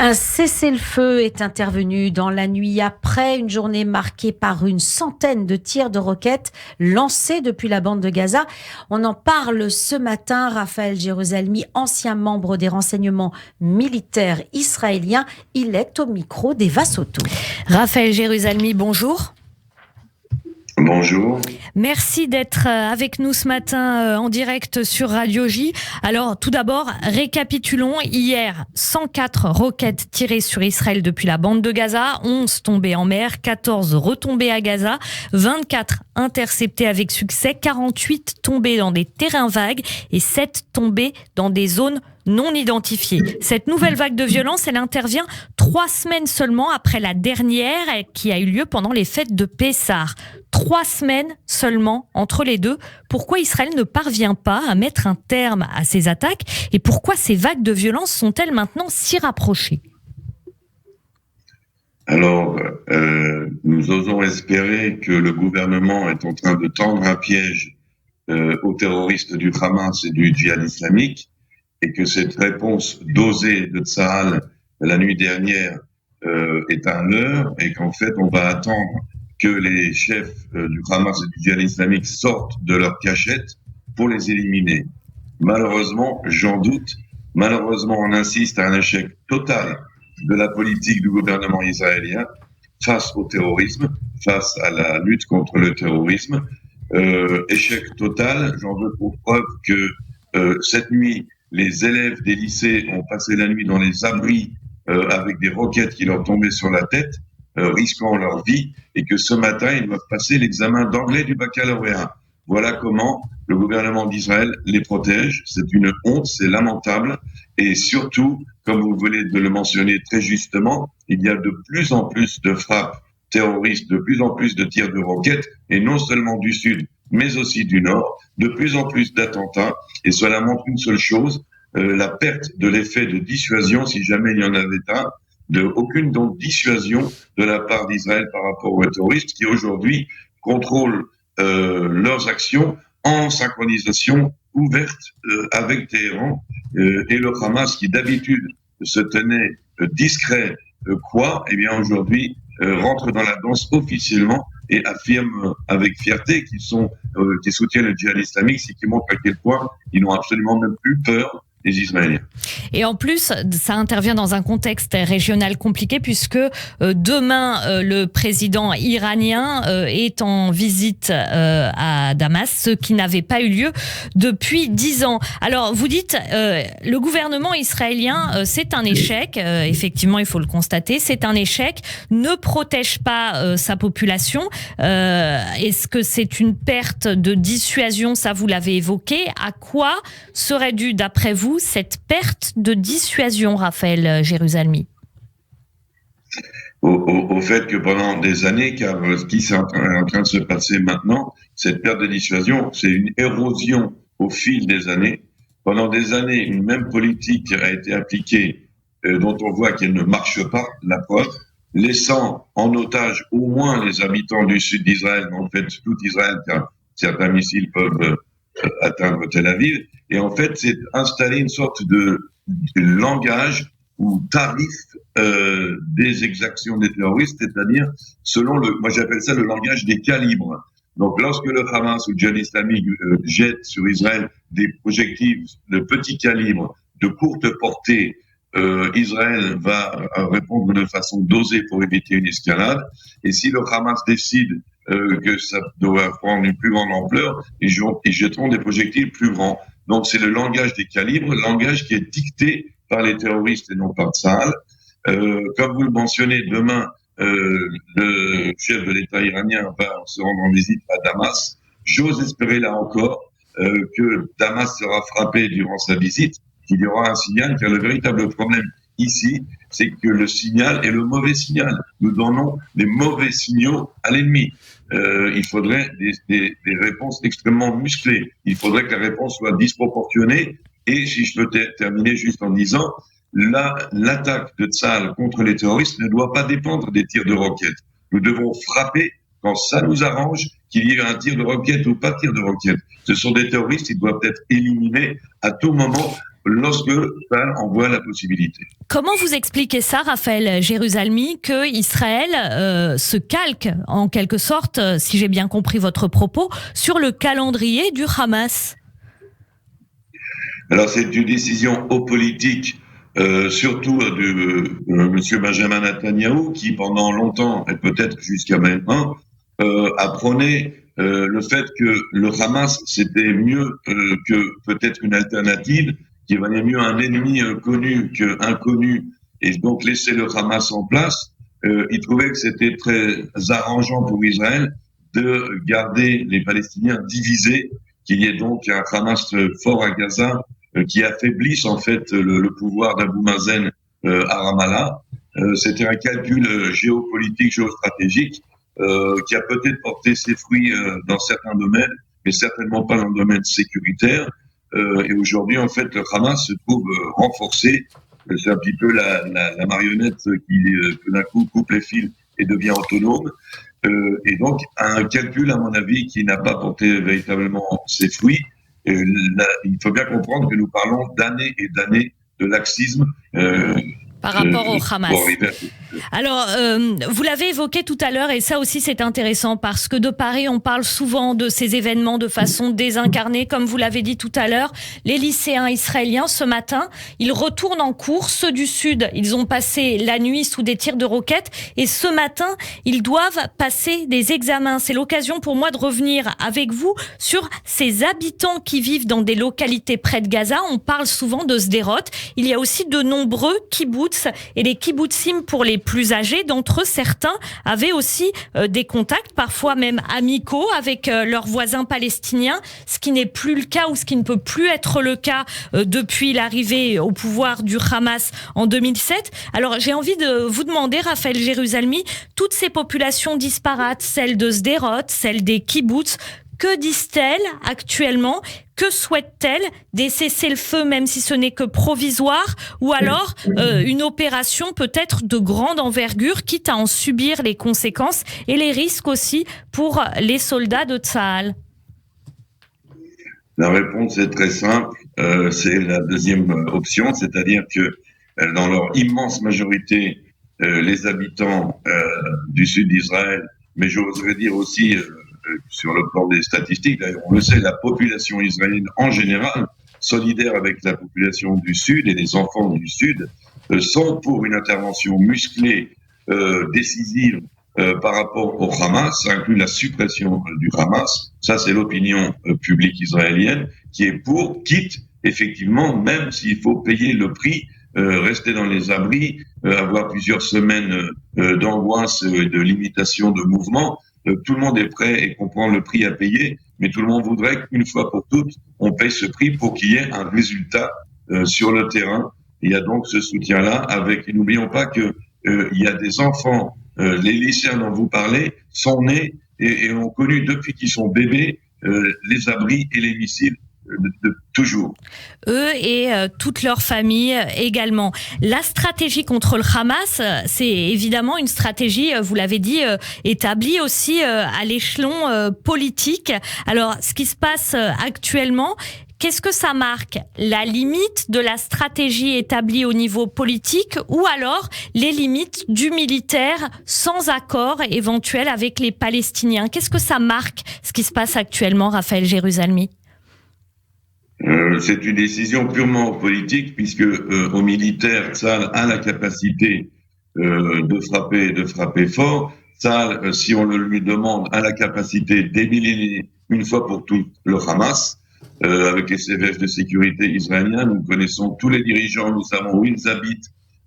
Un cessez-le-feu est intervenu dans la nuit après une journée marquée par une centaine de tirs de roquettes lancés depuis la bande de Gaza. On en parle ce matin. Raphaël Jérusalemi, ancien membre des renseignements militaires israéliens, il est au micro d'Eva Soto. Raphaël Jérusalemi, bonjour. Bonjour. Merci d'être avec nous ce matin en direct sur Radio J. Alors, tout d'abord, récapitulons. Hier, 104 roquettes tirées sur Israël depuis la bande de Gaza, 11 tombées en mer, 14 retombées à Gaza, 24 interceptées avec succès, 48 tombées dans des terrains vagues et 7 tombées dans des zones non identifiées. Cette nouvelle vague de violence, elle intervient 3 semaines seulement après la dernière qui a eu lieu pendant les fêtes de Pessah. 3 semaines seulement entre les deux. Pourquoi Israël ne parvient pas à mettre un terme à ces attaques et pourquoi ces vagues de violence sont-elles maintenant si rapprochées ? Alors, nous osons espérer que le gouvernement est en train de tendre un piège aux terroristes du Hamas et du djihad islamique et que cette réponse dosée de Tsahal la nuit dernière est un leurre et qu'en fait on va attendre que les chefs du Hamas et du djihad islamique sortent de leur cachette pour les éliminer. Malheureusement, j'en doute. Malheureusement, on insiste à un échec total de la politique du gouvernement israélien face au terrorisme, face à la lutte contre le terrorisme. Échec total, j'en veux pour preuve que cette nuit, les élèves des lycées ont passé la nuit dans les abris avec des roquettes qui leur tombaient sur la tête, risquant leur vie, et que ce matin, ils doivent passer l'examen d'anglais du baccalauréat. Voilà comment le gouvernement d'Israël les protège. C'est une honte, c'est lamentable. Et surtout, comme vous venez de le mentionner très justement, il y a de plus en plus de frappes terroristes, de plus en plus de tirs de roquettes, et non seulement du sud, mais aussi du nord, de plus en plus d'attentats. Et cela montre une seule chose, la perte de l'effet de dissuasion, si jamais il y en avait un, aucune donc dissuasion de la part d'Israël par rapport aux terroristes qui aujourd'hui contrôlent leurs actions en synchronisation ouverte avec Téhéran et le Hamas qui d'habitude se tenait discret, eh bien aujourd'hui rentre dans la danse officiellement et affirme avec fierté qu'ils soutiennent le djihad islamique, ce qui montre à quel point ils n'ont absolument même plus peur des Israéliens. Et en plus, ça intervient dans un contexte régional compliqué puisque demain, le président iranien est en visite à Damas, ce qui n'avait pas eu lieu depuis 10 ans. Alors, vous dites, le gouvernement israélien, c'est un échec. Effectivement, il faut le constater, c'est un échec. Ne protège pas sa population. Est-ce que c'est une perte de dissuasion ? Ça, vous l'avez évoqué. À quoi serait due, d'après vous, cette perte de dissuasion, Raphaël Jérusalemi ? Au fait que pendant des années, car ce qui est en train de se passer maintenant, cette perte de dissuasion, c'est une érosion au fil des années. Pendant des années, une même politique a été appliquée dont on voit qu'elle ne marche pas, la preuve, laissant en otage au moins les habitants du sud d'Israël, mais en fait tout Israël, car certains missiles peuvent atteindre Tel Aviv. Et en fait, c'est installer une sorte de langage ou tarif des exactions des terroristes, c'est-à-dire selon moi j'appelle ça le langage des calibres. Donc lorsque le Hamas ou le djihad islamique jette sur Israël des projectiles de petit calibre, de courte portée, Israël va répondre de façon dosée pour éviter une escalade. Et si le Hamas décide que ça doit prendre une plus grande ampleur, ils jetteront des projectiles plus grands. Donc c'est le langage des calibres, le langage qui est dicté par les terroristes et non par Tsahal. Comme vous le mentionnez, demain, le chef de l'État iranien va se rendre en visite à Damas. J'ose espérer là encore que Damas sera frappé durant sa visite, qu'il y aura un signal, car le véritable problème ici, c'est que le signal est le mauvais signal. Nous donnons des mauvais signaux à l'ennemi. Il faudrait des réponses extrêmement musclées. Il faudrait que la réponse soit disproportionnée. Et si je peux terminer juste en disant, l'attaque de Tsahal contre les terroristes ne doit pas dépendre des tirs de roquettes. Nous devons frapper quand ça nous arrange, qu'il y ait un tir de roquette ou pas de tir de roquette. Ce sont des terroristes, ils doivent être éliminés à tout moment, lorsque Tsahal en voit la possibilité. Comment vous expliquez ça, Raphaël Jérusalemi, que Israël se calque, en quelque sorte, si j'ai bien compris votre propos, sur le calendrier du Hamas? Alors c'est une décision politique, surtout de Monsieur Benjamin Netanyahou, qui pendant longtemps, et peut-être jusqu'à maintenant, a prôné le fait que le Hamas, c'était mieux que peut-être une alternative, qu'il valait mieux un ennemi connu qu'inconnu, et donc laisser le Hamas en place. Il trouvait que c'était très arrangeant pour Israël de garder les Palestiniens divisés, qu'il y ait donc un Hamas fort à Gaza, qui affaiblisse en fait le pouvoir d'Abou Mazen à Ramallah. C'était un calcul géopolitique, géostratégique, qui a peut-être porté ses fruits dans certains domaines, mais certainement pas dans le domaine sécuritaire. Et aujourd'hui, en fait, le Hamas se trouve renforcé. C'est un petit peu la marionnette qui, tout d'un coup, coupe les fils et devient autonome. Et donc, un calcul, à mon avis, qui n'a pas porté véritablement ses fruits. Il faut bien comprendre que nous parlons d'années et d'années de laxisme par rapport au Hamas. Alors, vous l'avez évoqué tout à l'heure, et ça aussi c'est intéressant, parce que de Paris, on parle souvent de ces événements de façon désincarnée, comme vous l'avez dit tout à l'heure. Les lycéens israéliens, ce matin, ils retournent en cours. Ceux du Sud, ils ont passé la nuit sous des tirs de roquettes, et ce matin, ils doivent passer des examens. C'est l'occasion pour moi de revenir avec vous sur ces habitants qui vivent dans des localités près de Gaza. On parle souvent de Sderot. Il y a aussi de nombreux kibboutz, et les kibbutzim pour les plus âgés d'entre eux, certains avaient aussi des contacts, parfois même amicaux, avec leurs voisins palestiniens, ce qui n'est plus le cas, ou ce qui ne peut plus être le cas depuis l'arrivée au pouvoir du Hamas en 2007. Alors j'ai envie de vous demander, Raphaël Jérusalemi, toutes ces populations disparates, celles de Sderot, celles des kibboutz, que disent-elles actuellement? Que souhaitent-elles? Des cessez-le-feu, même si ce n'est que provisoire, ou alors une opération peut-être de grande envergure, quitte à en subir les conséquences et les risques aussi pour les soldats de Tsahal? La réponse est très simple, c'est la deuxième option, c'est-à-dire que dans leur immense majorité, les habitants du sud d'Israël, mais j'oserais dire aussi sur le plan des statistiques, d'ailleurs, on le sait, la population israélienne en général, solidaire avec la population du Sud et les enfants du Sud, sont pour une intervention musclée, décisive par rapport au Hamas. Ça inclut la suppression du Hamas. Ça, c'est l'opinion publique israélienne qui est pour, quitte, effectivement, même s'il faut payer le prix, rester dans les abris, avoir plusieurs semaines d'angoisse et de limitation de mouvement. Tout le monde est prêt et comprend le prix à payer, mais tout le monde voudrait qu'une fois pour toutes, on paye ce prix pour qu'il y ait un résultat sur le terrain. Il y a donc ce soutien-là avec, et n'oublions pas que il y a des enfants, les lycéens dont vous parlez, sont nés et ont connu depuis qu'ils sont bébés les abris et les missiles. Toujours. Eux et toute leur famille également. La stratégie contre le Hamas, c'est évidemment une stratégie, vous l'avez dit, établie aussi à l'échelon politique. Alors, ce qui se passe actuellement, qu'est-ce que ça marque? La limite de la stratégie établie au niveau politique, ou alors les limites du militaire sans accord éventuel avec les Palestiniens? Qu'est-ce que ça marque, ce qui se passe actuellement, Raphaël Jérusalemi? C'est une décision purement politique, puisque aux militaires, Tsahal a la capacité de frapper fort. Tsahal, si on le lui demande, a la capacité d'éliminer une fois pour toutes le Hamas. Avec les services de sécurité israéliens, nous connaissons tous les dirigeants, nous savons où ils habitent,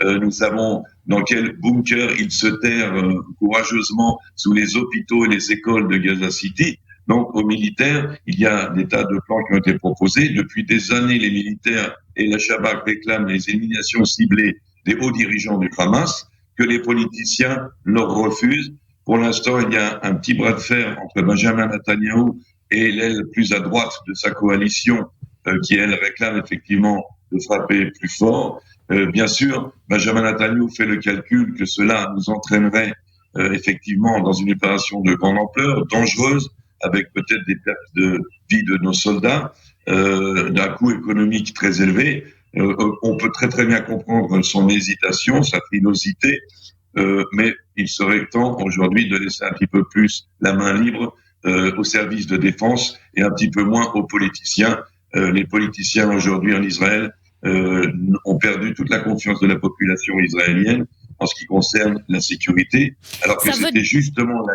nous savons dans quel bunker ils se terrent courageusement sous les hôpitaux et les écoles de Gaza City. Donc, aux militaires, il y a des tas de plans qui ont été proposés. Depuis des années, les militaires et la Shabak réclament les éliminations ciblées des hauts dirigeants du Hamas, que les politiciens leur refusent. Pour l'instant, il y a un petit bras de fer entre Benjamin Netanyahou et l'aile plus à droite de sa coalition, qui, elle, réclame effectivement de frapper plus fort. Bien sûr, Benjamin Netanyahou fait le calcul que cela nous entraînerait effectivement dans une opération de grande ampleur, dangereuse, avec peut-être des pertes de vie de nos soldats, d'un coût économique très élevé. On peut très bien comprendre son hésitation, sa frilosité, mais il serait temps aujourd'hui de laisser un petit peu plus la main libre aux services de défense et un petit peu moins aux politiciens. Les politiciens aujourd'hui en Israël ont perdu toute la confiance de la population israélienne en ce qui concerne la sécurité, alors que c'était justement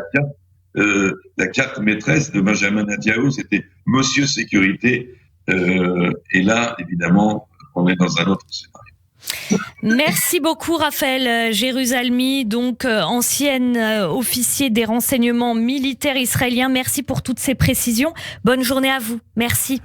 la carte maîtresse de Benjamin Netanyahu, c'était Monsieur Sécurité. Et là, évidemment, on est dans un autre scénario. Merci beaucoup Raphaël Jérusalemi, donc ancien officier des renseignements militaires israéliens. Merci pour toutes ces précisions. Bonne journée à vous. Merci.